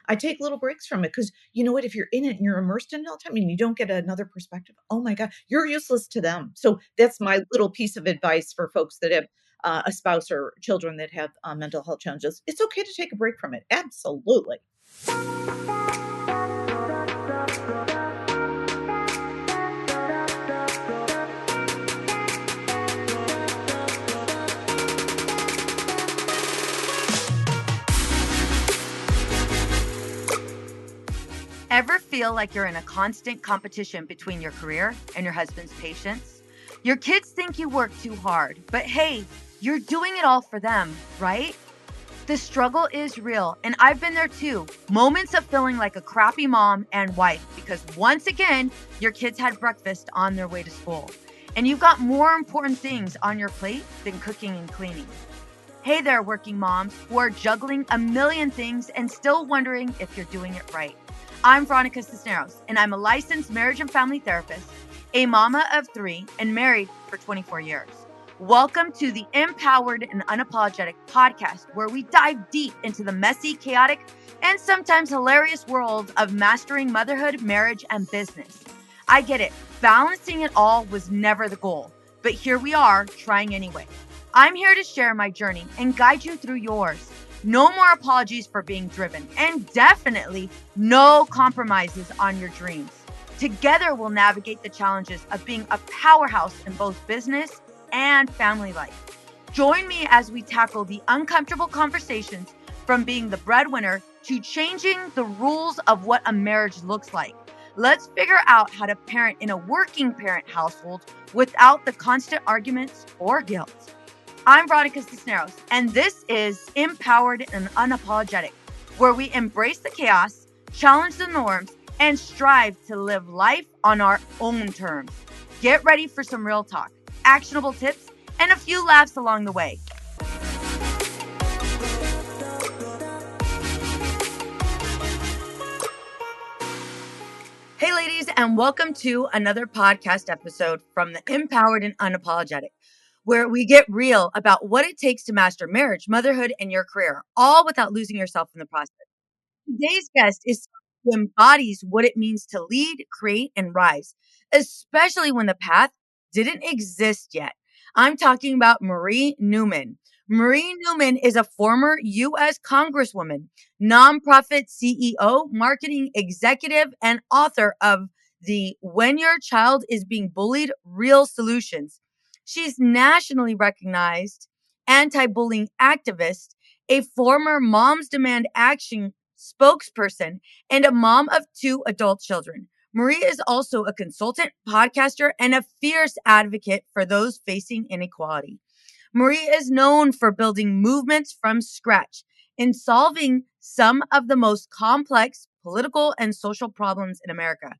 I take little breaks from it because you know what? If you're in it and you're immersed in it all the time and you don't get another perspective, oh my God, you're useless to them. So that's my little piece of advice for folks that have a spouse or children that have mental health challenges. It's okay to take a break from it. Absolutely. Ever feel like you're in a constant competition between your career and your husband's patience? Your kids think you work too hard, but hey, you're doing it all for them, right? The struggle is real, and I've been there too. Moments of feeling like a crappy mom and wife because once again, your kids had breakfast on their way to school, and you've got more important things on your plate than cooking and cleaning. Hey there, working moms who are juggling a million things and still wondering if you're doing it right. I'm Veronica Cisneros, and I'm a licensed marriage and family therapist, a mama of 3, and married for 24 years. Welcome to the Empowered and Unapologetic podcast, where we dive deep into the messy, chaotic, and sometimes hilarious world of mastering motherhood, marriage, and business. I get it, balancing it all was never the goal, but here we are, trying anyway. I'm here to share my journey and guide you through yours. No more apologies for being driven, and definitely no compromises on your dreams. Together, we'll navigate the challenges of being a powerhouse in both business and family life. Join me as we tackle the uncomfortable conversations from being the breadwinner to changing the rules of what a marriage looks like. Let's figure out how to parent in a working parent household without the constant arguments or guilt. I'm Veronica Cisneros, and this is Empowered and Unapologetic, where we embrace the chaos, challenge the norms, and strive to live life on our own terms. Get ready for some real talk, actionable tips, and a few laughs along the way. Hey, ladies, and welcome to another podcast episode from the Empowered and Unapologetic, where we get real about what it takes to master marriage, motherhood, and your career, all without losing yourself in the process. Today's guest is someone who embodies what it means to lead, create, and rise, especially when the path didn't exist yet. I'm talking about Marie Newman. Marie Newman is a former U.S. Congresswoman, nonprofit CEO, marketing executive, and author of the When Your Child is Being Bullied, Real Solutions. She's nationally recognized anti-bullying activist, a former Moms Demand Action spokesperson, and a mom of 2 adult children. Marie is also a consultant, podcaster, and a fierce advocate for those facing inequality. Marie is known for building movements from scratch and solving some of the most complex political and social problems in America.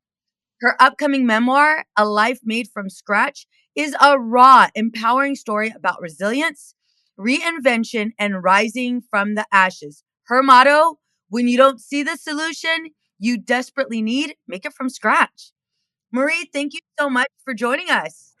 Her upcoming memoir, A Life Made from Scratch, is a raw, empowering story about resilience, reinvention, and rising from the ashes. Her motto, when you don't see the solution you desperately need, make it from scratch. Marie, thank you so much for joining us.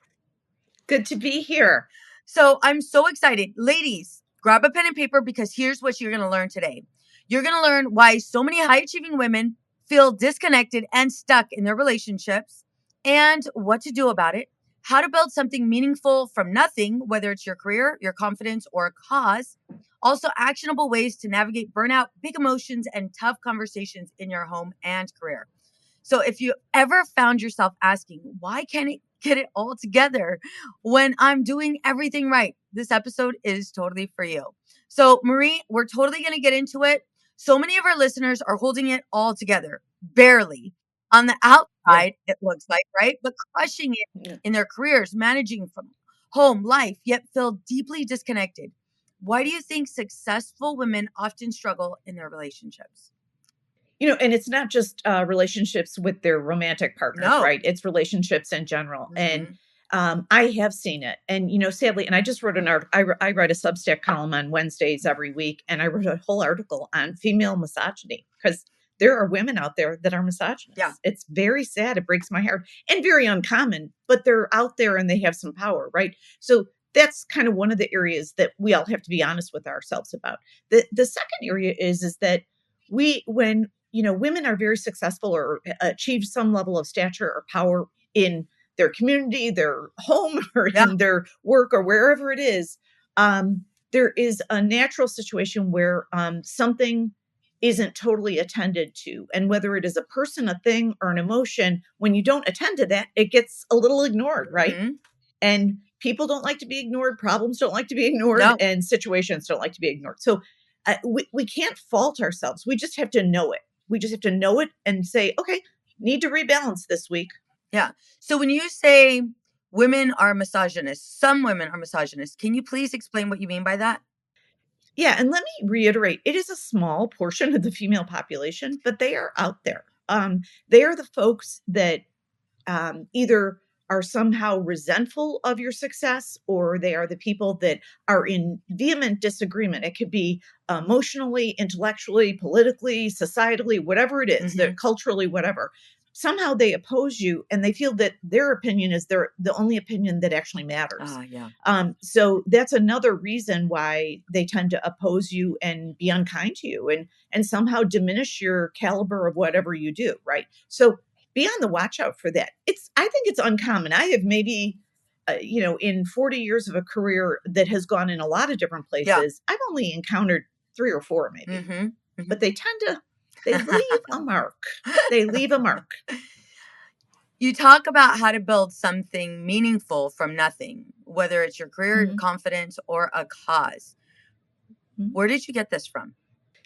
Good to be here. So I'm so excited. Ladies, grab a pen and paper because here's what you're going to learn today. You're going to learn why so many high achieving women feel disconnected and stuck in their relationships and what to do about it, how to build something meaningful from nothing, whether it's your career, your confidence, or a cause. Also, actionable ways to navigate burnout, big emotions, and tough conversations in your home and career. So if you ever found yourself asking, why can't I get it all together when I'm doing everything right? This episode is totally for you. So Marie, we're totally going to get into it. So many of our listeners are holding it all together, barely. On the outside, it looks like, right? But crushing it in their careers, managing from home, life, yet feel deeply disconnected. Why do you think successful women often struggle in their relationships? And it's not just relationships with their romantic partners, No. right? It's relationships in general. And I have seen it. And, sadly, and I just wrote an article. I write a Substack column on Wednesdays every week. And I wrote a whole article on female misogyny because there are women out there that are misogynists. Yeah. It's very sad. It breaks my heart and very uncommon, but they're out there and they have some power, right? So that's kind of one of the areas that we all have to be honest with ourselves about. The second area is that when women are very successful or achieve some level of stature or power in their community, their home, or Yeah. in their work, or wherever it is, um, there is a natural situation where something isn't totally attended to. And whether it is a person, a thing, or an emotion, when you don't attend to that, it gets a little ignored, right? Hmm. And people don't like to be ignored, problems don't like to be ignored, No. and situations don't like to be ignored. So we can't fault ourselves. We just have to know it. We just have to know it and say, okay, need to rebalance this week. Yeah. So when you say women are misogynists, some women are misogynists, can you please explain what you mean by that? Yeah, and let me reiterate, it is a small portion of the female population, but they are out there. They are the folks that either are somehow resentful of your success, or they are the people that are in vehement disagreement. It could be emotionally, intellectually, politically, societally, whatever it is, Hmm. that culturally, whatever. Somehow they oppose you and they feel that their opinion is the only opinion that actually matters. Ah, yeah. So that's another reason why they tend to oppose you and be unkind to you, and somehow diminish your caliber of whatever you do, right? So be on the watch out for that. I think it's uncommon. I have maybe, in 40 years of a career that has gone in a lot of different Yeah. places, I've only encountered three or four maybe, Hmm. but they leave a mark. They leave a mark. You talk about how to build something meaningful from nothing, whether it's your career, your Mhm, confidence, or a cause. mhm. Where did you get this from?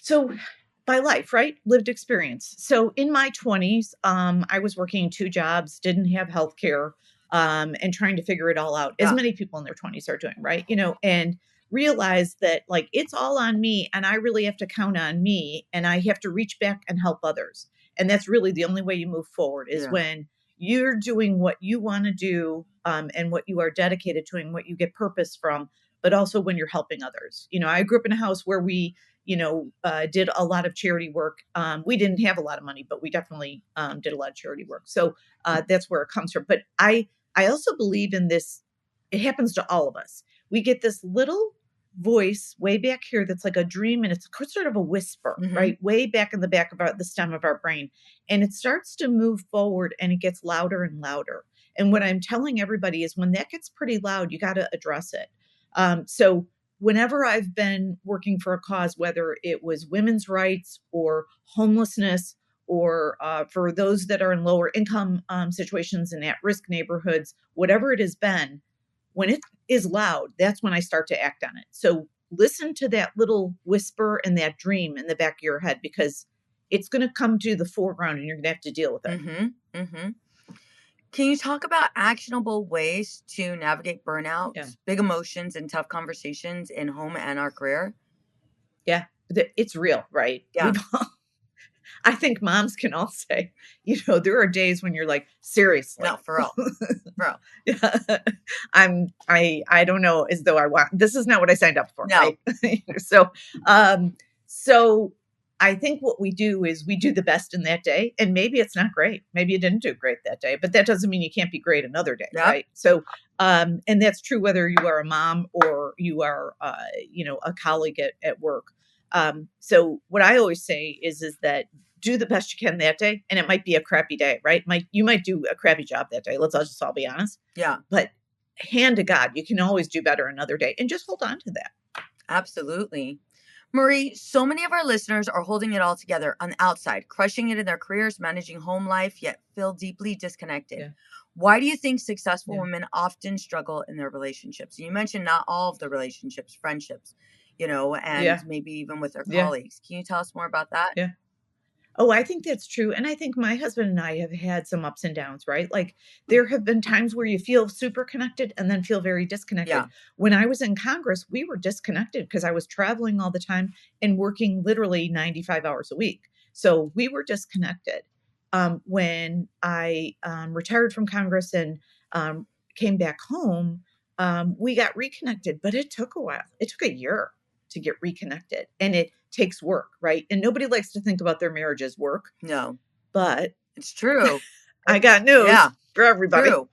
So by life, right? Lived experience. So in my 20s, I was working two jobs, didn't have health care, and trying to figure it all out, as Yeah. many people in their 20s are doing, right? And realized that like it's all on me and I really have to count on me and I have to reach back and help others. And that's really the only way you move forward is Yeah. when you're doing what you want to do, and what you are dedicated to and what you get purpose from, but also when you're helping others. I grew up in a house where we did a lot of charity work. We didn't have a lot of money, but we definitely did a lot of charity work. So that's where it comes from. But I also believe in this. It happens to all of us. We get this little voice way back here that's like a dream, and it's sort of a whisper, Hmm. right, way back in the back of the stem of our brain, and it starts to move forward, and it gets louder and louder. And what I'm telling everybody is, when that gets pretty loud, you got to address it. So whenever I've been working for a cause, whether it was women's rights or homelessness, or for those that are in lower income situations and at risk neighborhoods, whatever it has been, when it is loud, that's when I start to act on it. So listen to that little whisper and that dream in the back of your head, because it's going to come to the foreground and you're going to have to deal with it. Hmm. Hmm. Can you talk about actionable ways to navigate Yeah. burnouts, big emotions, and tough conversations in home and our career? Yeah. It's real, right? Yeah. I think moms can all say, there are days when you're like, No, seriously. for real. For real. Yeah. I don't know, as though I want, this is not what I signed up for, No. right? So um so I think what we do is we do the best in that day, and maybe it's not great. Maybe you didn't do great that day, but that doesn't mean you can't be great another day, Yep. right? So and that's true whether you are a mom or you are a colleague at work. So what I always say is that do the best you can that day, and it might be a crappy day, right? You might do a crappy job that day. Let's all just all be honest. Yeah. But hand to God, you can always do better another day, and just hold on to that. Absolutely. Marie, so many of our listeners are holding it all together on the outside, crushing it in their careers, managing home life, yet feel deeply disconnected. Yeah, Why do you think successful yeah, women often struggle in their relationships? You mentioned not all of the relationships, friendships, and yeah, maybe even with their yeah, colleagues. Can you tell us more about that? yeah. Oh, I think that's true, and I think my husband and I have had some ups and downs, right? Like, there have been times where you feel super connected and then feel very disconnected. Yeah. When I was in Congress, we were disconnected because I was traveling all the time and working literally 95 hours a week. So, we were disconnected. When I, retired from Congress and, came back home, we got reconnected, but it took a while. It took a year to get reconnected, and it takes work, right? And nobody likes to think about their marriage as work, No, but it's true. I got news Yeah, for everybody. true.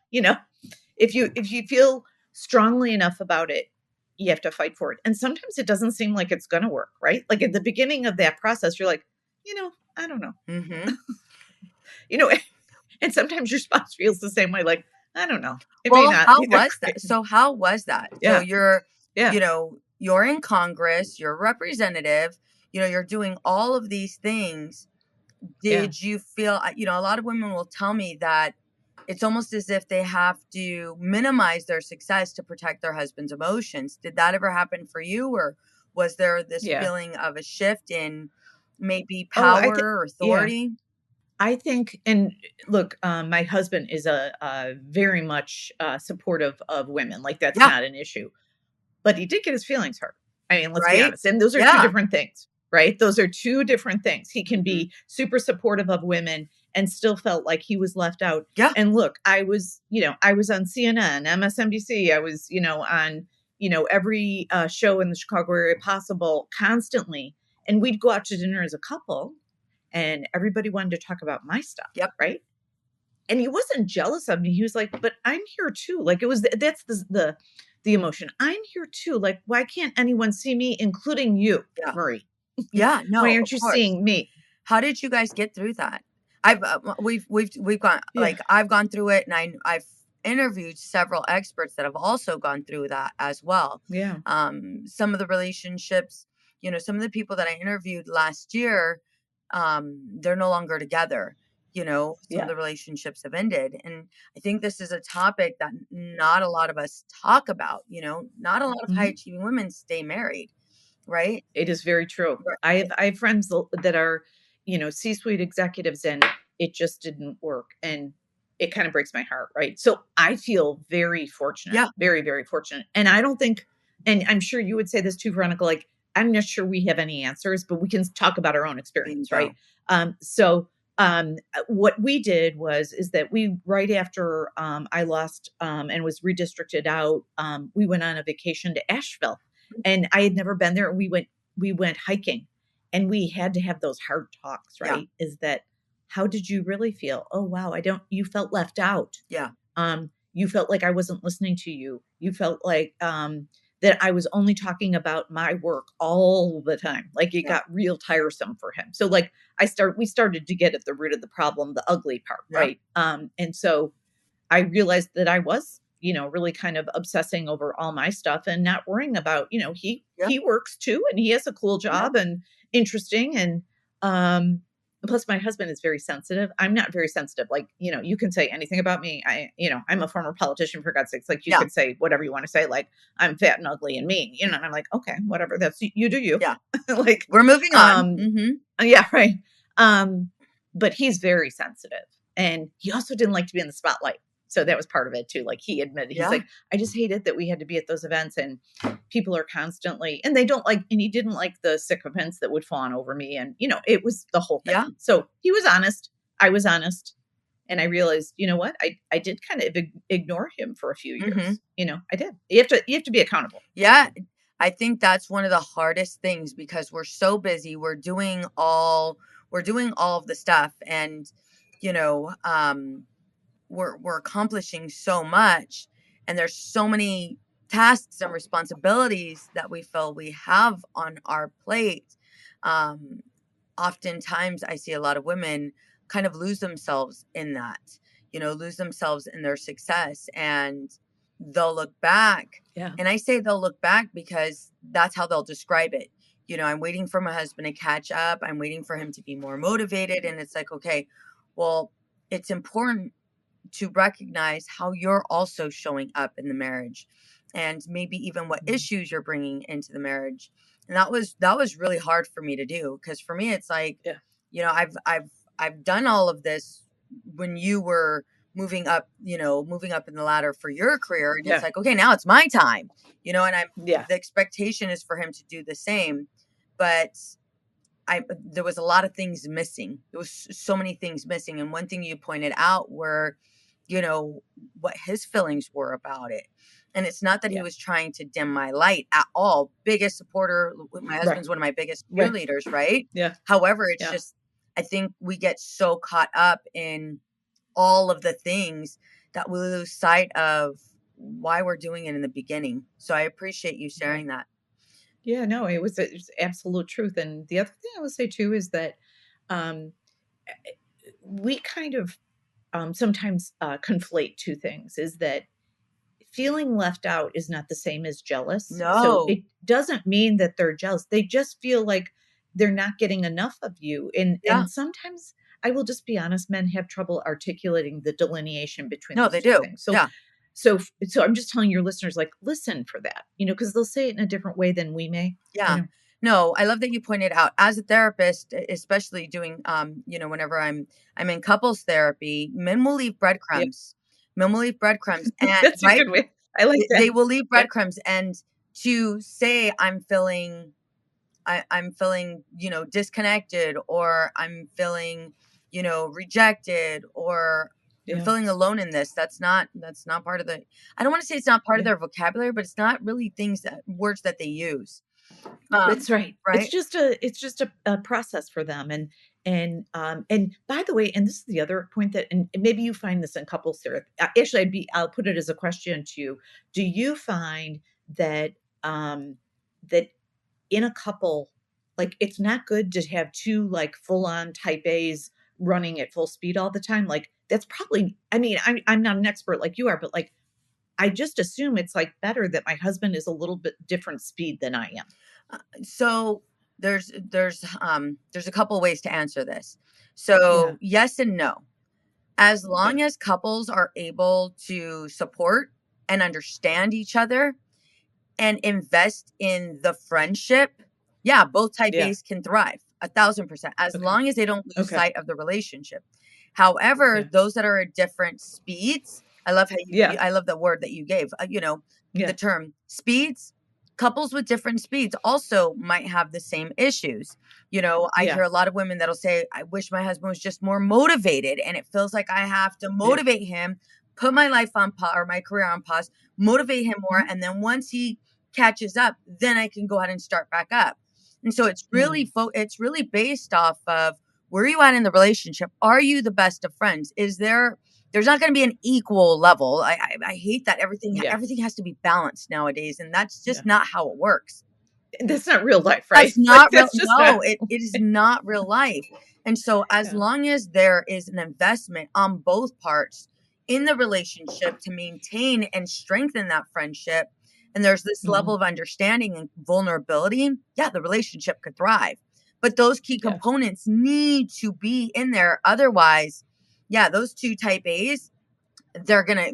If you feel strongly enough about it, you have to fight for it. And sometimes it doesn't seem like it's going to work, right? Like at the beginning of that process, you're like, I don't know. Mhm. You know, and sometimes your spouse feels the same way, like, I don't know. It may Well, not how be that was that? great. So how was that? So Yeah, yeah, you're in Congress, you're a representative, you're doing all of these things. yeah, Did you feel, a lot of women will tell me that it's almost as if they have to minimize their success to protect their husband's emotions. Did that ever happen for you, or was there this yeah. feeling of a shift in maybe Oh, power or yeah. authority? I think, and look, my husband is a very much supportive of women. Like that's Yeah, not an issue. But he did get his feelings hurt. I mean, let's be right? honest, and those are 2 Yeah. different things, right? Those are 2 different things. He can Mhm. be super supportive of women and still felt like he was left out. Yeah, And look, I was on CNN, MSNBC, I was, on, every, show in the Chicago area possible constantly, and we'd go out to dinner as a couple, and everybody wanted to talk about my stuff, yep, right? And he wasn't jealous of me. He was like, "But I'm here too." Like it was that's the emotion. I'm here too. Like, why can't anyone see me, including you, yeah. Marie? Yeah, Why no, aren't of you course. seeing me? How did you guys get through that? We've gone, Yeah, like, I've gone through it, and I've interviewed several experts that have also gone through that as well. yeah, Some of the relationships, some of the people that I interviewed last year, they're no longer together. Some of yeah. the relationships have ended, and I think this is a topic that not a lot of us talk about. Not a lot of high Mhm. achieving women stay married, right? It is very true. Right. I have friends that are, C-suite executives, and it just didn't work, and it kind of breaks my heart, right? So I feel very fortunate, Yeah, very, very fortunate, and I don't think, and I'm sure you would say this too, Veronica. Like I'm not sure we have any answers, but we can talk about our own experience, right? bingo. So what we did is that we right after I lost and was redistricted out, we went on a vacation to Asheville, and I had never been there. We went hiking, and we had to have those hard talks, Yeah, right? Is that how did you really feel? Oh wow, I don't you felt left out. yeah, You felt like I wasn't listening to you. You felt like that I was only talking about my work all the time. Like it yeah, got real tiresome for him. So like we started to get at the root of the problem, the ugly part, yeah, right? And so I realized that I was, really kind of obsessing over all my stuff and not worrying about, yeah, he works too and he has a cool yeah, job and interesting, and um plus my husband is very sensitive. I'm not very sensitive. Like, you can say anything about me. I'm a former politician, for God's sakes. Like you yeah, could say whatever you want to say, like I'm fat and ugly and mean, and I'm like, okay, whatever. That's you do you. yeah. Like We're moving on. um Mhm. yeah, right. But he's very sensitive, and he also didn't like to be in the spotlight. So that was part of it too. Like he admitted, he's Yeah, like, I just hated that we had to be at those events and people are constantly, and they don't like, and he didn't like the sycophants that would fawn over me. And, it was the whole thing. yeah, So he was honest. I was honest. And I realized, you know what? I did kind of ignore him for a few mhm. years. I did. You have to be accountable. Yeah, I think that's one of the hardest things because we're so busy, we're doing all of the stuff, and, you know, um, we're accomplishing so much, and there's so many tasks and responsibilities that we feel we have on our plate. Um, Oftentimes I see a lot of women kind of lose themselves in that, lose themselves in their success, and they'll look back. Yeah. And I say they'll look back because that's how they'll describe it. I'm waiting for my husband to catch up. I'm waiting for him to be more motivated. And it's like, okay, well, it's important to recognize how you're also showing up in the marriage, and maybe even what Mm. issues you're bringing into the marriage. And that was really hard for me to do, because for me it's like, Yeah. I've done all of this when you were moving up in the ladder for your career, and it's Yeah. like, okay, now it's my time. And Yeah. the expectation is for him to do the same. But there was a lot of things missing. There was so many things missing, and one thing you pointed out were, you know, what his feelings were about it. And it's not that he Yeah. was trying to dim my light at all. Biggest supporter. My Right. husband's one of my biggest Right. cheerleaders, right? Yeah. However, it's Yeah. just, I think we get so caught up in all of the things that we lose sight of why we're doing it in the beginning. So I appreciate you Yeah. sharing that. Yeah, no, it was absolute truth. And the other thing I would say too is that um, we kind of sometimes conflate two things, is that feeling left out is not the same as jealous. So No. it doesn't mean that they're jealous. They just feel like they're not getting enough of you. Yeah. And sometimes I will just be honest, men have trouble articulating the delineation between No, those they two do. things. Yeah. So I'm just telling your listeners, like, listen for that, because they'll say it in a different way than we may, you Yeah. know. No, I love that you pointed out as a therapist, especially doing whenever I'm in couples therapy, men will leave Yeah. breadcrumbs. Men will leave breadcrumbs and That's a right, good way. I like they that. will leave Yeah. breadcrumbs and to say I'm feeling, disconnected or I'm feeling, rejected or I'm Yeah. feeling alone in this. That's not part of the I don't want to say it's not part of Yeah. their vocabulary, but it's not really words that they use. That's right. It's Right? just a process for them, and by the way, and this is the other point that, and maybe you find this in couples therapy. Actually, I'll put it as a question to you. Do you find that that in a couple, like, it's not good to have two, like, full on type A's running at full speed all the time? Like, that's probably, I mean, I'm not an expert like you are, but, like, I just assume it's, like, better that my husband is a little bit different speed than I am. So there's a couple ways to answer this. Yeah. So yes and no. As long Okay. as couples are able to support and understand each other and invest in the friendship, yeah, both type Yeah. A's can thrive 1,000%, as Okay. long as they don't lose Okay. sight of the relationship. However, Yeah. those that are at different speeds, I love how Yeah. I love the word that you gave, the Yeah. term speeds. Couples with different speeds also might have the same issues. I Yeah. hear a lot of women that'll say, I wish my husband was just more motivated. And it feels like I have to Yeah. motivate him, put my life on pause or my career on pause, motivate him more. Mhm. And then once he catches up, then I can go ahead and start back up. And so Mm. it's really based off of where are you at in the relationship? Are you the best of friends? There's not going to be an equal level. I hate that Yeah. everything has to be balanced nowadays, and that's just Yeah. not how it works. That's not real life, That's right? Like, not real. that's just not. No, it is not real life. And so as Yeah. long as there is an investment on both parts in the relationship to maintain and strengthen that friendship, and there's this level Mhm. of understanding and vulnerability, yeah, the relationship could thrive. But those key Yeah. components need to be in there. Otherwise, yeah, those two type A's, they're gonna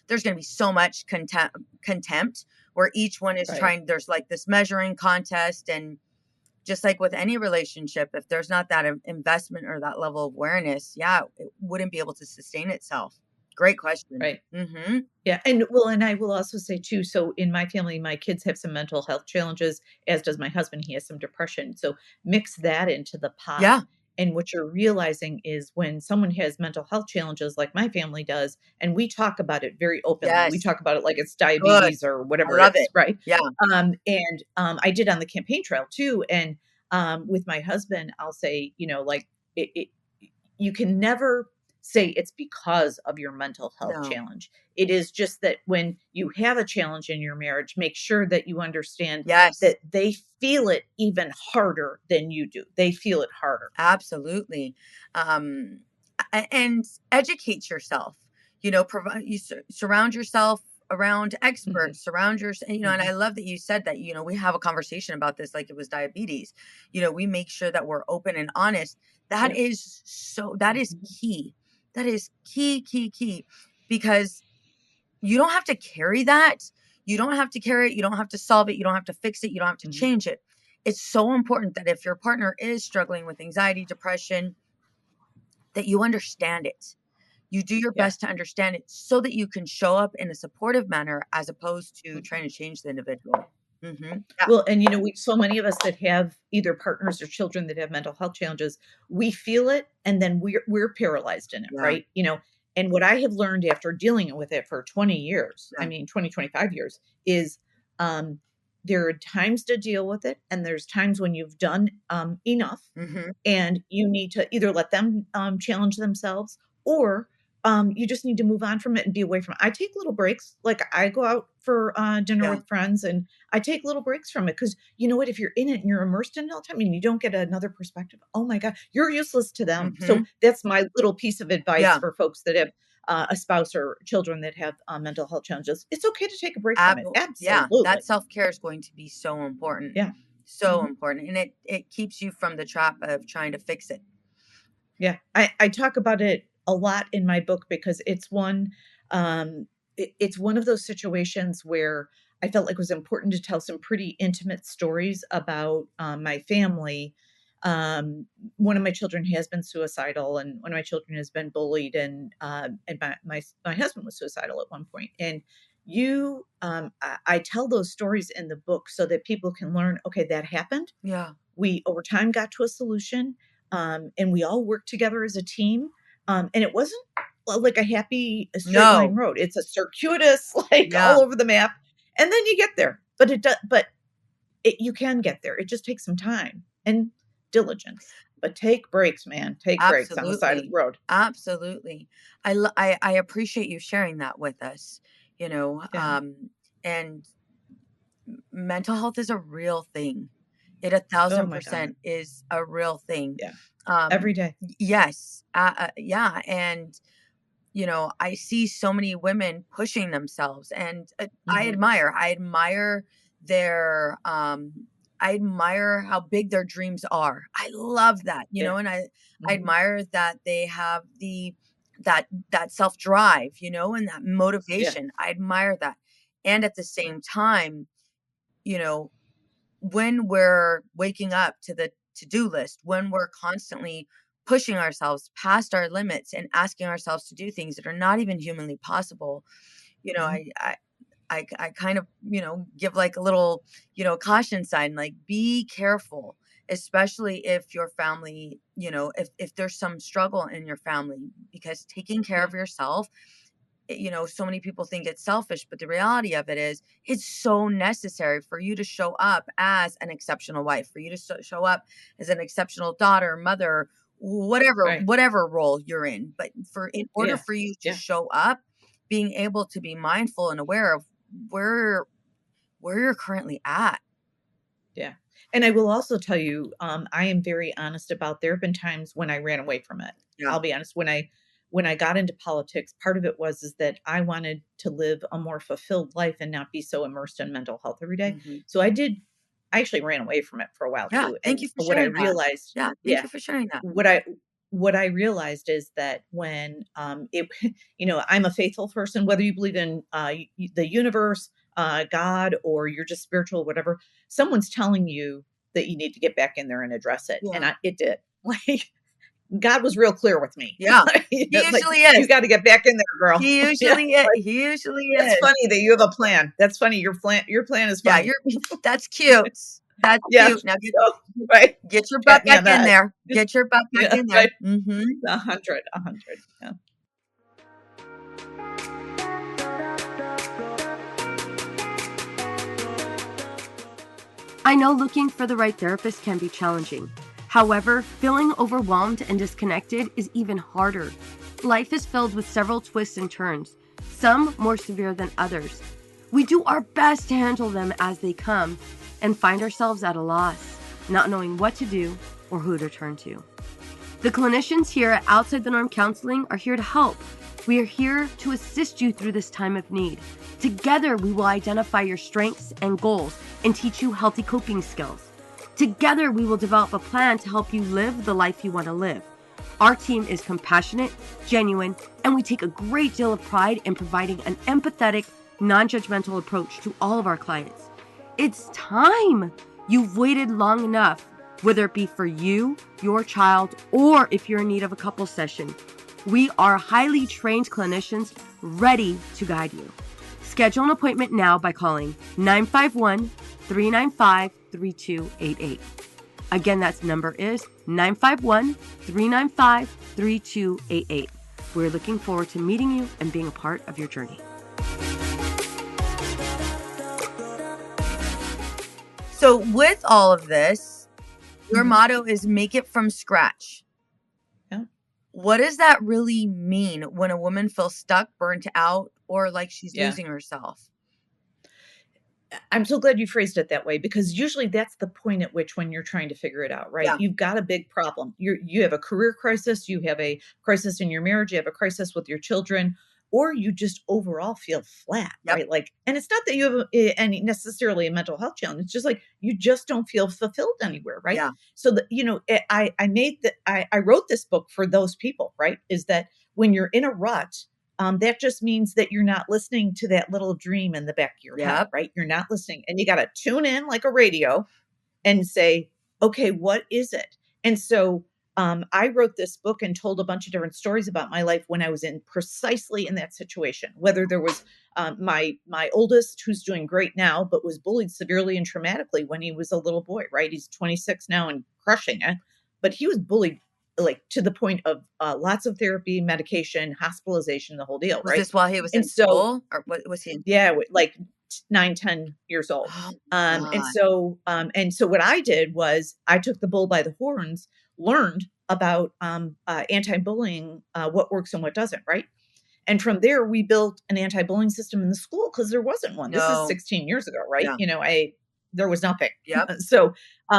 there's gonna be so much contempt where each one is Right. trying there's like this measuring contest. And just like with any relationship, if there's not that investment or that level of awareness, yeah, it wouldn't be able to sustain itself. Great question. Right. Hmm. Yeah, and I will also say too, so in my family, my kids have some mental health challenges, as does my husband. He has some depression. So mix that into the pot. Yeah. And what you're realizing is when someone has mental health challenges like my family does, and we talk about it very openly. We Yes. talk about it like it's Good. diabetes or I whatever it love is, it. right? Yeah. And I did on the campaign trail too. And with my husband, I'll say, like, it you can never say it's because of your mental health No. challenge. It is just that when you have a challenge in your marriage, make sure that you understand Yes. that they feel it even harder than you do. They feel it harder. Absolutely. Um, and educate yourself, provide surround yourself around Mhm, experts, surround yourself, and I mhm. love that you said that, we have a conversation about this like it was diabetes. We make sure that we're open and honest. Yep. That is Mhm, key. That is key, key, key, because you don't have to carry that. You don't have to carry it. You don't have to solve it. You don't have to fix it. You don't have to mhm. change it. It's so important that if your partner is struggling with anxiety, depression, that you understand it. You do your Yeah. best to understand it so that you can show up in a supportive manner as opposed to Mhm. trying to change the individual. Yeah. Well, and we so many of us that have either partners or children that have mental health challenges, we feel it and then we're paralyzed in it, Yeah. right? And what I have learned after dealing with it for 20 years, I Yeah. mean 20, 25 years, is um there are times to deal with it and there's times when you've done enough Hmm. and you need to either let them challenge themselves or you just need to move on from it and be away from it. I take little breaks. Like I go out for dinner Yeah. with friends and I take little breaks from it because you know what? If you're in it and you're immersed in it all the time and you don't get another perspective, oh my God, you're useless to them. So Mhm. that's my little piece of advice Yeah. for folks that have a spouse or children that have mental health challenges. It's okay to take a break from it. Yeah, Absolutely. that self-care is going to be so important. Yeah. So Mhm. important, and it keeps you from the trap of trying to fix it. Yeah, I talk about it a lot in my book because it's one of those situations where I felt like it was important to tell some pretty intimate stories about, my family. One of my children has been suicidal, and one of my children has been bullied, and my husband was suicidal at one point, and I tell those stories in the book so that people can learn, "Okay, that happened. Yeah. We, over time, got to a solution, and we all worked together as a team, and it wasn't, like a happy, a straight line No. road. It's a circuitous, like, Yeah, all over the map, and then you get there, but you can get there. It just takes some time and diligence, but take breaks, man. Take breaks on the side of the absolutely. road. Absolutely. I appreciate you sharing that with us, you know, Yeah. and mental health is a real thing. It a Oh thousand my god. percent is a real thing. Yeah. Every Um, day. yes, yeah, and I see so many women pushing themselves, and Mhm. I admire their, I admire how big their dreams are. I love that, Yeah. and I Mhm. admire that they have that self drive, and that Yeah. motivation. I admire that, and at the same time, you know, when we're waking up to the to-do list, when we're constantly pushing ourselves past our limits and asking ourselves to do things that are not even humanly possible, you know, Mhm. I I I kind of, give like a little, caution sign, like be careful, especially if your family, if there's some struggle in your family, because taking care Yeah. of yourself, so many people think it's selfish, but the reality of it is it's so necessary for you to show up as an exceptional wife, for you to show up as an exceptional daughter, mother, Right. whatever role you're in. But in order Yeah. for you to Yeah. show up, being able to be mindful and aware of where where you're currently at. Yeah. And I will also tell you, I am very honest about there have been times when I ran away from it. Yeah. I'll be honest, when I got into politics, part of it was is that I wanted to live a more fulfilled life and not be so immersed in mental health every day. Hmm. So I actually ran away from it for a while Yeah. too. Thank And you for what I sharing that. realized, Yeah. Thank yeah, you for sharing that. what I realized is that when it I'm a faithful person, whether you believe in the universe, God, or you're just spiritual, whatever, someone's telling you that you need to get back in there and address it. And Yeah. it did. Like God was real clear with me. Yeah. He Like usually you is. got to get back in there, girl. Yeah. Like He usually that's is. funny that you have a plan. That's funny. Your plan is Yeah, funny. that's cute. That's Yes. cute. Now So, right. get your butt Pat me back on the in head. there. Just Get your butt back yeah, in there. right. Mhm. 100. Yeah. I know looking for the right therapist can be challenging. However, feeling overwhelmed and disconnected is even harder. Life is filled with several twists and turns, some more severe than others. We do our best to handle them as they come and find ourselves at a loss, not knowing what to do or who to turn to. The clinicians here at Outside the Norm Counseling are here to help. We are here to assist you through this time of need. Together, we will identify your strengths and goals and teach you healthy coping skills. Together, we will develop a plan to help you live the life you want to live. Our team is compassionate, genuine, and we take a great deal of pride in providing an empathetic, non-judgmental approach to all of our clients. It's time! You've waited long enough, whether it be for you, your child, or if you're in need of a couple session. We are highly trained clinicians ready to guide you. Schedule an appointment now by calling 951-395-3288. Again, that number is 951-395-3288. We're looking forward to meeting you and being a part of your journey. So with all of this, your Mhm. motto is make it from scratch. Yeah. What does that really mean when a woman feels stuck, burnt out, or like she's Yeah. losing herself? I'm so glad you phrased it that way because usually that's the point at which when you're trying to figure it out, right? Yeah. You've got a big problem. You have a career crisis, you have a crisis in your marriage, you have a crisis with your children, or you just overall feel flat, Yep. right? Like, and it's not that you have any necessarily a mental health challenge. It's just like you just don't feel fulfilled anywhere, right? Yeah. So that I made that I wrote this book for those people, right? Is that when you're in a rut, that just means that you're not listening to that little dream in the back of your head, Yep. right? You're not listening, and you got to tune in like a radio and say, okay, what is it? And so I wrote this book and told a bunch of different stories about my life when I was in precisely in that situation. Whether there was my oldest, who's doing great now, but was bullied severely and traumatically when he was a little boy. Right, he's 26 now and crushing it, but he was bullied like to the point of lots of therapy, medication, hospitalization, the whole deal. Was Right, this while he was and in so school, or what was he in? yeah, like 9, 10 years old. Oh Um, my and God. so, and so what I did was I took the bull by the horns, learned about anti-bullying, what works and what doesn't, right? And from there, we built an anti-bullying system in the school because there wasn't one. This is No. 16 years ago, right? Yeah. There was nothing. Yep. So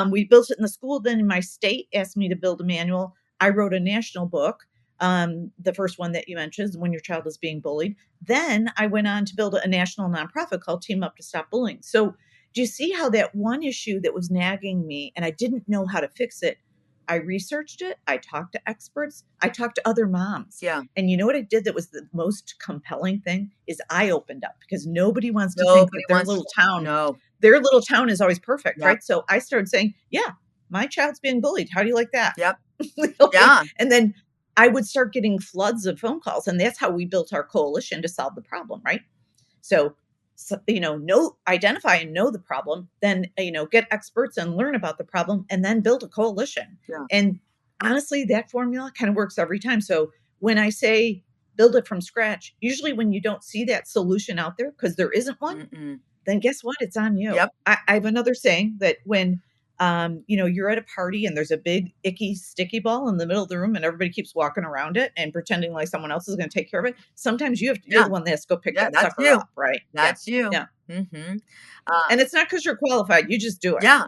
we built it in the school. Then in my state asked me to build a manual. I wrote a national book. The first one that you mentioned is When Your Child is Being Bullied. Then I went on to build a national nonprofit called Team Up to Stop Bullying. So do you see how that one issue that was nagging me and I didn't know how to fix it? I researched it. I talked to experts. I talked to other moms. Yeah. And you know what I did that was the most compelling thing is I opened up because nobody wants to think Nobody that wants to. No. their little town is always perfect, Yep. right? So I started saying, yeah, my child's being bullied. How do you like that? Yep. Like, Yeah. and then I would start getting floods of phone calls. And that's how we built our coalition to solve the problem, right? So know, identify and know the problem, then, get experts and learn about the problem and then build a coalition. Yeah. And honestly, that formula kind of works every time. So when I say build it from scratch, usually when you don't see that solution out there, because there isn't one, Mm-mm. then guess what? It's on you. Yep. I have another saying that when you're at a party and there's a big icky sticky ball in the middle of the room and everybody keeps walking around it and pretending like someone else is going to take care of it. Sometimes you're Yeah. the one that has to go pick Yeah. that That's sucker you. up, right? Yeah. That's you. Yeah. Mm-hmm. And it's not because you're qualified. You just do it. Yeah.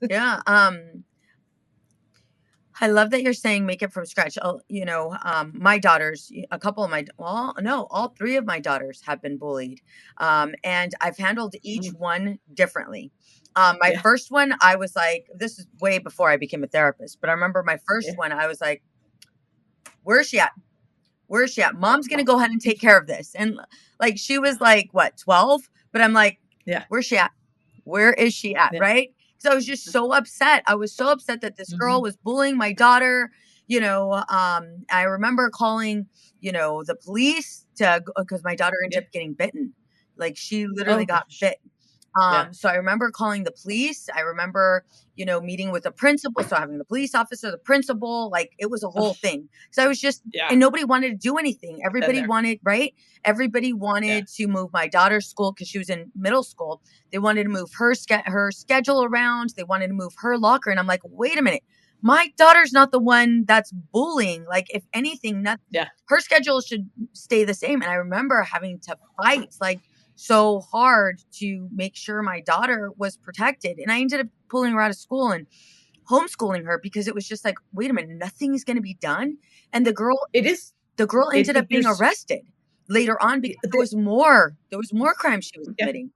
Yeah. I love that you're saying make it from scratch. My daughters, all three of my daughters have been bullied. And I've handled each Mm, one differently. My yeah. first one, I was like, this is way before I became a therapist, but I remember my first Yeah. one, I was like, where's she at? Where's she at? Mom's going to go ahead and take care of this. And like, she was like, what, 12? But I'm like, Yeah. where's she at? Where is she at? Yeah. Right. So I was just so upset. I was so upset that this girl Mhm. was bullying my daughter. I remember calling, the police because my daughter ended Yeah. up getting bitten. Like she literally Oh got gosh. bit. Yeah. So I remember calling the police. I remember, meeting with the principal. So having the police officer, the principal, like it was a Ugh, whole thing. So I was just, yeah. and nobody wanted to do anything. Been Everybody there. wanted, right? Everybody Yeah. wanted to move my daughter's school because she was in middle school. They wanted to move her schedule around. They wanted to move her locker. And I'm like, wait a minute. My daughter's not the one that's bullying. Like, if anything, not Yeah. her schedule should stay the same. And I remember having to fight like so hard to make sure my daughter was protected. And I ended up pulling her out of school and homeschooling her because it was just like, wait a minute, nothing's going to be done. And the girl, It is. the girl ended up being There's arrested later on because the, there was more crime she was yeah. committing.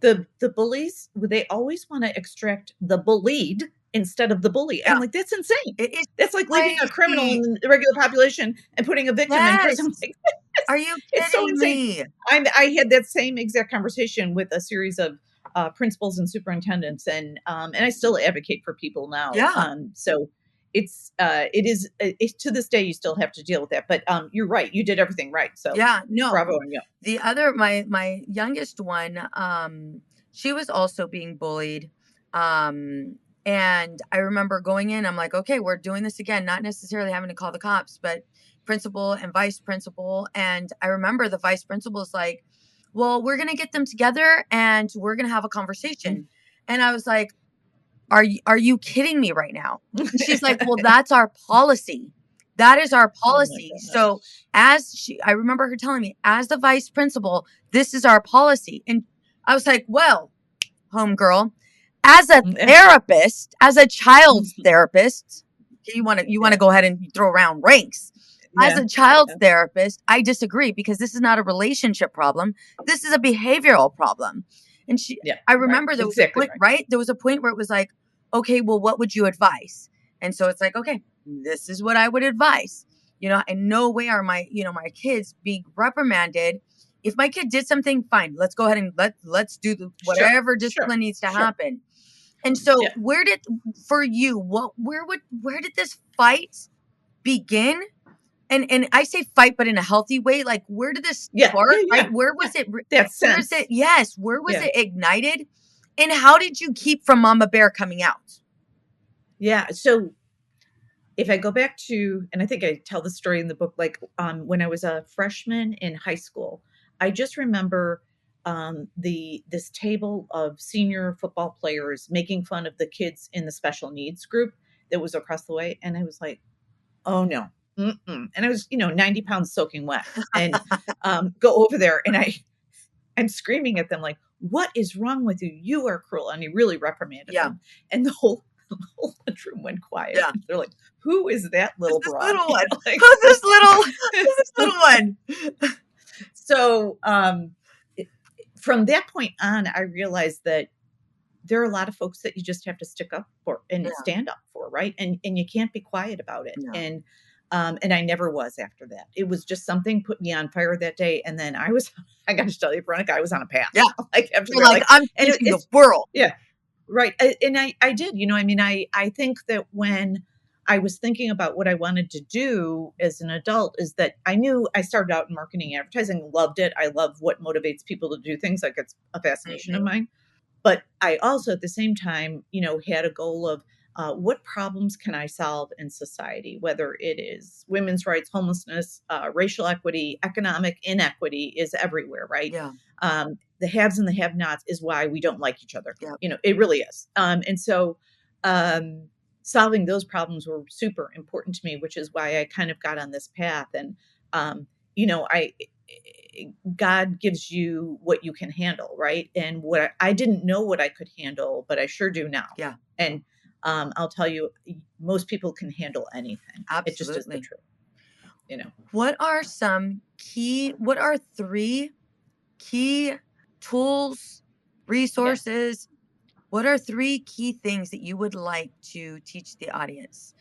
The bullies, they always want to extract the bullied instead of the bully. And Yeah. I'm like, that's insane. It is That's like leaving a criminal crazy. in the regular population and putting a victim in Yes. prison. Like, Are you it's so kidding insane. me? I had that same exact conversation with a series of principals and superintendents, and I still advocate for people now. Yeah. So to this day you still have to deal with that. But you're right. You did everything right. So Yeah. No. bravo on you. The other, my youngest one, she was also being bullied. And I remember going in, I'm like, okay, we're doing this again, not necessarily having to call the cops, but principal and vice principal. And I remember the vice principal's like, well, we're going to get them together and we're going to have a conversation. And I was like, are you kidding me right now? And she's like, well, that's our policy. that is our Oh my policy. So goodness. I remember her telling me, as the vice principal, this is our policy. And I was like, well, homegirl, as a Yeah. therapist, as a child's therapist, you want to Yeah. go ahead and throw around ranks. As Yeah. a child's Yeah. therapist, I disagree because this is not a relationship problem. This is a behavioral problem. And Yeah. I Right. remember there was a Exactly point, right. right? There was a point where it was like, okay, well, what would you advise? And so it's like, okay, this is what I would advise. In no way are my kids being reprimanded. If my kid did something, fine, let's go ahead and let's do Sure. whatever Sure. discipline needs to Sure. happen. And so Yeah. for you, where did this fight begin? And I say fight, but in a healthy way. Like, where did this Yeah. spark, Yeah. right? Yeah. Where Yeah. was it? That Where is it? sense. Yes. Where was Yeah. it ignited? And how did you keep from Mama Bear coming out? Yeah. So if I go back to, and I think I tell the story in the book, like when I was a freshman in high school, I just remember this table of senior football players making fun of the kids in the special needs group that was across the way, and I was like, oh no. Mm-mm. And I was, 90 pounds soaking wet, and go over there, and I'm screaming at them like, "What is wrong with you? You are cruel!" And he really reprimanded Yeah. them, and the whole lunchroom went quiet. Yeah. They're like, "Who is that Who's little this broad?" little one? Like, Who's this little one? so it, from that point on, I realized that there are a lot of folks that you just have to stick up for and Yeah. stand up for, right? And you can't be quiet about it. Yeah. And I never was after that. It was just something put me on fire that day, and then I got to tell you, Veronica, I was on a path. Yeah. Like after You're that, like, like, I'm and changing the it's world. yeah, right. And I did, I mean, I think that when I was thinking about what I wanted to do as an adult, is that I knew I started out in marketing and advertising, loved it. I love what motivates people to do things. Like, it's a fascination of Hmm. mine. But I also, at the same time, had a goal of what problems can I solve in society, whether it is women's rights, homelessness, racial equity, economic inequity is everywhere, right? Yeah. The haves and the have-nots is why we don't like each other. Yeah. It really is. And so um, solving those problems were super important to me, which is why I kind of got on this path. And I God gives you what you can handle, right? And I didn't know what I could handle, but I sure do now. Yeah. And I'll tell you, most people can handle anything. It just is the Absolutely. truth. What are 3 key tools, Yeah, resources? What are 3 key things that you would like to teach the audience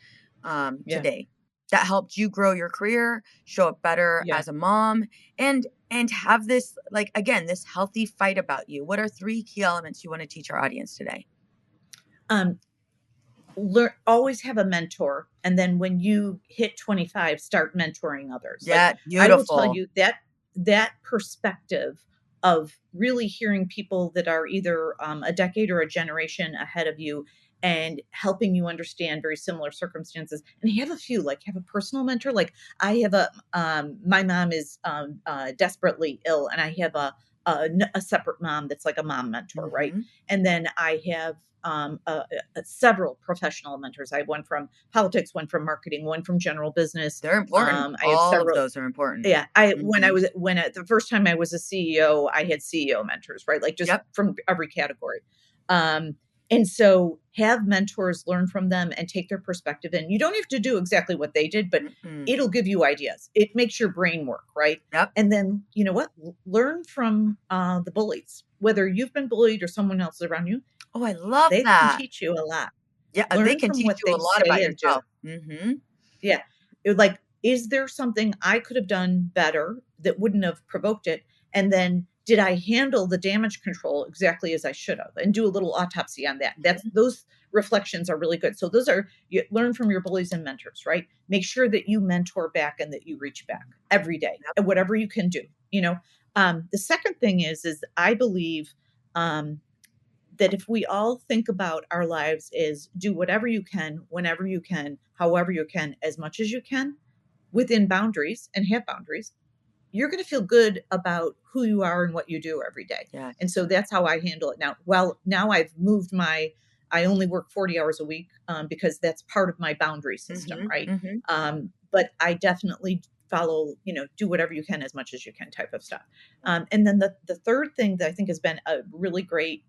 yeah, today that helped you grow your career, show up better yeah. as a mom, and have this, like, again, this healthy fight about you? What are 3 key elements you want to teach our audience today? Um, always have a mentor, and then when you hit 25, start mentoring others. Like, Yeah, I will tell beautiful. you that perspective of really hearing people that are either a decade or a generation ahead of you, and helping you understand very similar circumstances. And have a few, like, have a personal mentor. Like, I have my mom is desperately ill, and I have a separate mom that's like a mom mentor, right? Hmm. And then I have several professional mentors. I have one from politics, one from marketing, one from general business. They're important. I have All of several. those are important. Yeah, I Hmm. when the first time I was a CEO, I had CEO mentors, right? Like, just Yep. from every category. Um, and so have mentors, learn from them, and take their perspective. And you don't have to do exactly what they did, but Mm-mm. it'll give you ideas. It makes your brain work, right? Yep. And then, you know what? Learn from the bullies, whether you've been bullied or someone else around you. Oh, I love They can that. teach you a lot. Yeah, they Learn can from teach what you a they lot say about and do. yourself. Hmm. Yeah. Like, is there something I could have done better that wouldn't have provoked it? And then, did I handle the damage control exactly as I should have? And do a little autopsy on that. Those reflections are really good. So those are, you learn from your bullies and mentors, right? Make sure that you mentor back and that you reach back every day Yep. and whatever you can do. The second thing is I believe um, that if we all think about our lives is do whatever you can, whenever you can, however you can, as much as you can, within boundaries, and have boundaries, you're going to feel good about who you are and what you do every day. And Yes. so that's how I handle it now. Well, now I've moved I only work 40 hours a week because that's part of my boundary system, Hmm. right? Hmm. but I definitely follow, do whatever you can as much as you can type of stuff. And then the third thing that I think has been a really great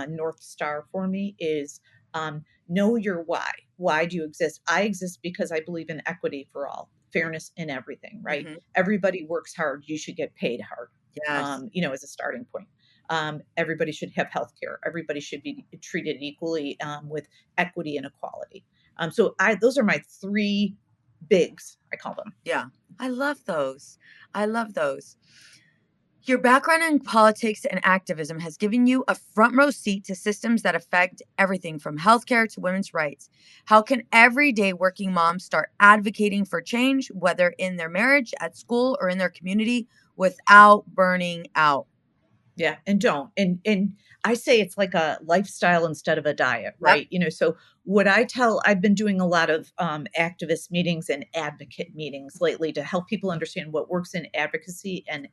North Star for me is know your why. Why do you exist? I exist because I believe in equity for all, fairness in everything, right? Mhm. Everybody works hard. You should get paid hard, Yes. as a starting point. Everybody should have health care. Everybody should be treated equally with equity and equality. Those are my three bigs, I call them. Yeah. I love those. I love those. Your background in politics and activism has given you a front row seat to systems that affect everything from healthcare to women's rights. How can everyday working moms start advocating for change, whether in their marriage, at school, or in their community, without burning out? Yeah, and don't. And I say it's like a lifestyle instead of a diet, Yep. right? So I've been doing a lot of activist meetings and advocate meetings lately to help people understand what works in advocacy and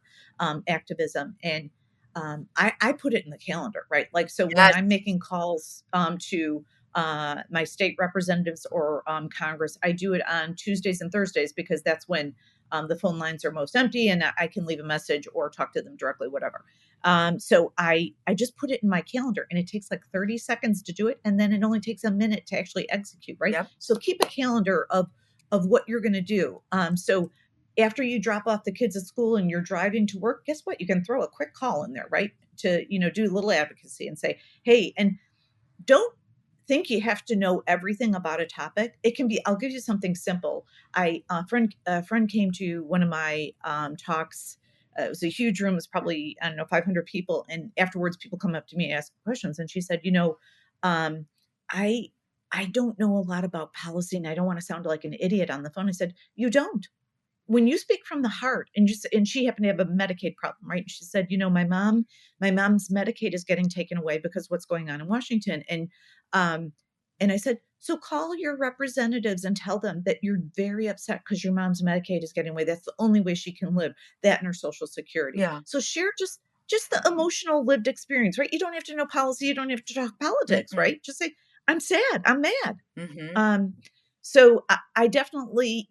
activism. And I put it in the calendar, right? Like, so when Yes. I'm making calls to my state representatives or Congress, I do it on Tuesdays and Thursdays because that's when the phone lines are most empty and I can leave a message or talk to them directly, whatever. So I just put it in my calendar and it takes like 30 seconds to do it. And then it only takes a minute to actually execute. Right. Yep. So keep a calendar of what you're going to do. So after you drop off the kids at school and you're driving to work, guess what? You can throw a quick call in there, right? To, do a little advocacy and say, hey, and don't think you have to know everything about a topic. It can be, I'll give you something simple. A friend came to one of my talks. It was a huge room. It was probably, I don't know, 500 people. And afterwards, people come up to me and ask questions. And she said, um, I, I don't know a lot about policy and I don't want to sound like an idiot on the phone. I said, you don't. When you speak from the heart, and she happened to have a Medicaid problem, right? She said, my mom's Medicaid is getting taken away because what's going on in Washington. Um, and I said, so call your representatives and tell them that you're very upset because your mom's Medicaid is getting away. That's the only way she can live, that and her Social Security. Yeah. So share just the emotional lived experience, right? You don't have to know policy, you don't have to talk politics, Mm-mm. right? Just say, I'm sad, I'm mad. Mm-hmm. Um, so I definitely,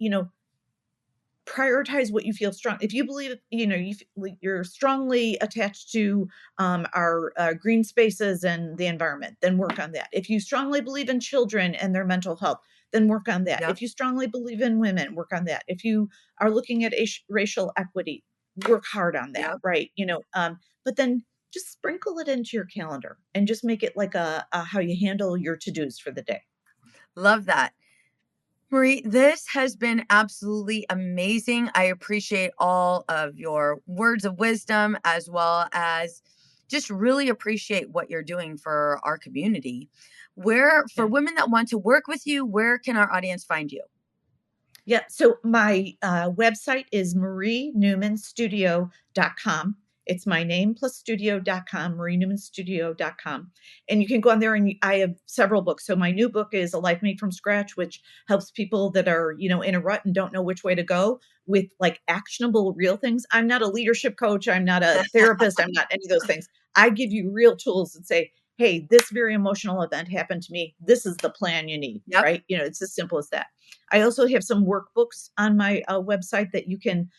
prioritize what you feel strong. If you believe, you're strongly attached to our green spaces and the environment, then work on that. If you strongly believe in children and their mental health, then work on that. Yep. If you strongly believe in women, work on that. If you are looking at racial equity, work hard on that, Yep. right? But then just sprinkle it into your calendar and just make it like a how you handle your to-dos for the day. Love that. Marie, this has been absolutely amazing. I appreciate all of your words of wisdom as well as just really appreciate what you're doing for our community. Where, for Yeah. women that want to work with you, where can our audience find you? Yeah. So my website is marienewmanstudio.com. It's my name plus studio.com, marienewmanstudio.com. And you can go on there and I have several books. So my new book is A Life Made from Scratch, which helps people that are, in a rut and don't know which way to go with like actionable real things. I'm not a leadership coach. I'm not a therapist. I'm not any of those things. I give you real tools and say, hey, this very emotional event happened to me. This is the plan you need, Yep. right? It's as simple as that. I also have some workbooks on my website that you can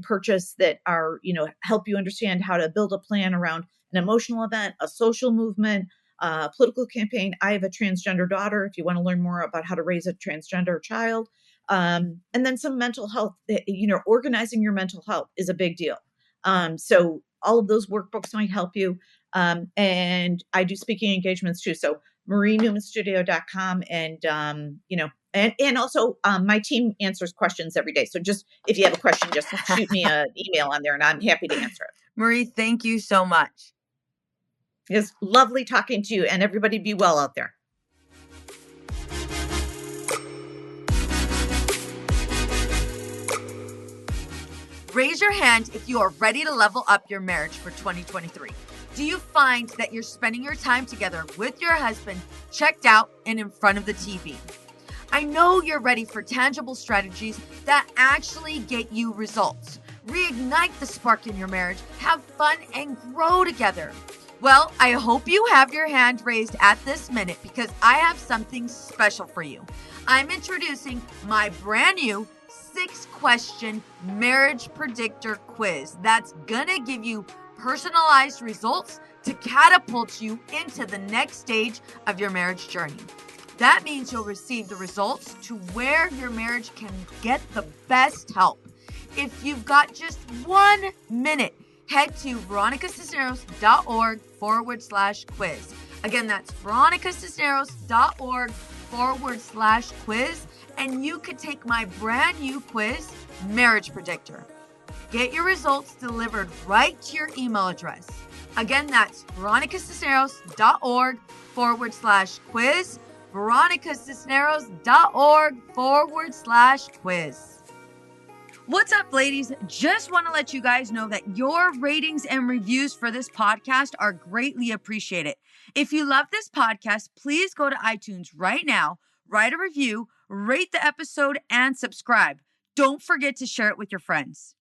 purchase that are help you understand how to build a plan around an emotional event, a social movement, a political campaign. I have a transgender daughter. If you want to learn more about how to raise a transgender child, and then some mental health. Organizing your mental health is a big deal. So all of those workbooks might help you. And I do speaking engagements too. So marienewmanstudio.com and also my team answers questions every day. So just if you have a question, just shoot me an email on there and I'm happy to answer it. Marie, thank you so much. It's lovely talking to you and everybody be well out there. Raise your hand if you are ready to level up your marriage for 2023. Do you find that you're spending your time together with your husband checked out and in front of the TV? I know you're ready for tangible strategies that actually get you results. Reignite the spark in your marriage, have fun, and grow together. Well, I hope you have your hand raised at this minute because I have something special for you. I'm introducing my brand new 6-question marriage predictor quiz that's gonna give you personalized results to catapult you into the next stage of your marriage journey. That means you'll receive the results to where your marriage can get the best help. If you've got just 1 minute, head to veronicacisneros.org/quiz. Again, that's veronicacisneros.org/quiz, and you could take my brand new quiz, Marriage Predictor. Get your results delivered right to your email address. Again, that's veronicacisneros.org/quiz, veronicacisneros.org/quiz. What's up, ladies? Just want to let you guys know that your ratings and reviews for this podcast are greatly appreciated. If you love this podcast, please go to iTunes right now, write a review, rate the episode, and subscribe. Don't forget to share it with your friends.